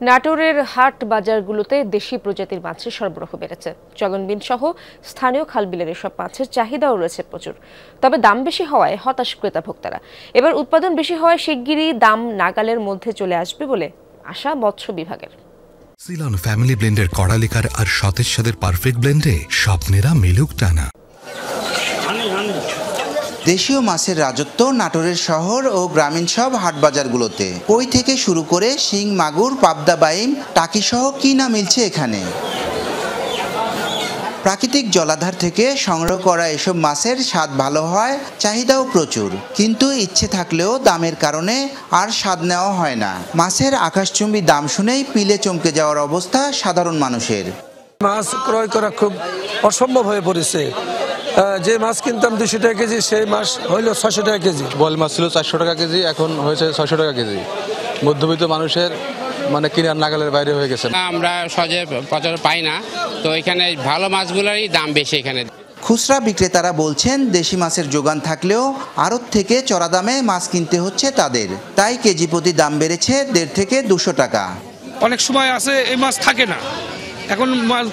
নাটোরের হাট বাজারগুলোতে দেশি প্রজাতির মাছের সরবরাহ বেড়েছে। চলনবিল সহ স্থানীয় খালবিলের এসব মাছের চাহিদাও রয়েছে প্রচুর। তবে দাম বেশি হওয়ায় হতাশ ক্রেতা ভোক্তারা। এবার উৎপাদন বেশি হওয়ায় শিগগিরই দাম নাগালের মধ্যে চলে আসবে বলে আশা মৎস্য বিভাগের। সিলন ফ্যামিলি ব্লেন্ডের কড়ালিকার আর সতেজ স্বাদের পারফেক্ট ব্লেন্ডে স্বপ্নেরা মিলুক টানা। দেশীয় মাছের রাজত্ব নাটোরের শহর ও গ্রামীণ সব হাটবাজারগুলোতে। কই থেকে শুরু করে শিং, মাগুর, পাবদা, বাইম, টাকি সহ কি না মিলছে এখানে। প্রাকৃতিক জলাধার থেকে সংগ্রহ করা এসব মাছের স্বাদ ভালো হয়, চাহিদাও প্রচুর। কিন্তু ইচ্ছে থাকলেও দামের কারণে আর স্বাদ নেওয়া হয় না। মাছের আকাশচুম্বী দাম শুনেই পিলে চমকে যাওয়ার অবস্থা সাধারণ মানুষের। মাছ ক্রয় করা খুব অসম্ভব হয়ে পড়েছে। যে মাছ কিনতাম 200 টাকা কেজি, সেই মাছ হইল 600 টাকা কেজি। বল মাছ ছিল 400 টাকা কেজি, এখন হয়েছে 600 টাকা কেজি। মধ্যবিত্ত মানুষের কিনার নাগালের বাইরে হয়ে গেছে। আমরা সহজে প্রচার পাই না, তো এখানে ভালো মাছগুলোরই দাম বেশি। এখানে খুচরা বিক্রেতারা বলছেন দেশি মাছের যোগান থাকলেও আড়ত থেকে চড়া দামে মাছ কিনতে হচ্ছে তাদের। তাই কেজি প্রতি দাম বেড়েছে 150 থেকে 200 টাকা। অনেক সময় আছে এই মাছ থাকে না, এখন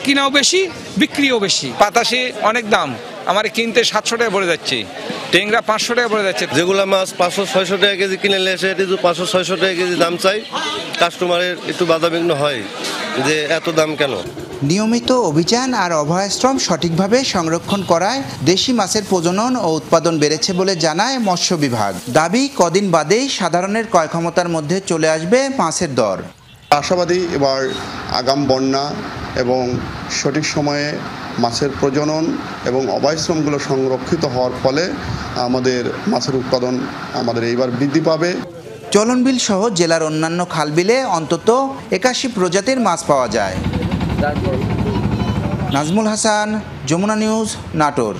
কিনাও বেশি, বিক্রিও বেশি। পাতাশি অনেক দাম, আমার কিনতে 700 টাকা পড়ে যাচ্ছে, টেংরা 500 টাকা পড়ে যাচ্ছে। যেগুলো মাছ 500-600 টাকা কেজি কিনে এসে এটি 500-600 টাকা কেজি দাম চাই, কাস্টমারের একটু বাধাবিঘ্ন হয় যে এত দাম কেন। নিয়মিত অভিযান আর অভয়াশ্রম সঠিকভাবে সংরক্ষণ করায় দেশি মাছের প্রজনন ও উৎপাদন বেড়েছে বলে জানায় মৎস্য বিভাগ। দাবি কদিন বাদেই সাধারণের ক্রয় ক্ষমতার মধ্যে চলে আসবে মাছের দর। আশাবাদী এবার আগাম বন্যা এবং সঠিক সময়ে মাছের প্রজনন এবং অভয়াশ্রমগুলো সংরক্ষিত হওয়ার ফলে আমাদের মাছের উৎপাদন এইবার বৃদ্ধি পাবে। চলনবিল সহ জেলার অন্যান্য খালবিলে অন্তত 81 প্রজাতির মাছ পাওয়া যায়। নাজমুল হাসান, যমুনা নিউজ, নাটোর।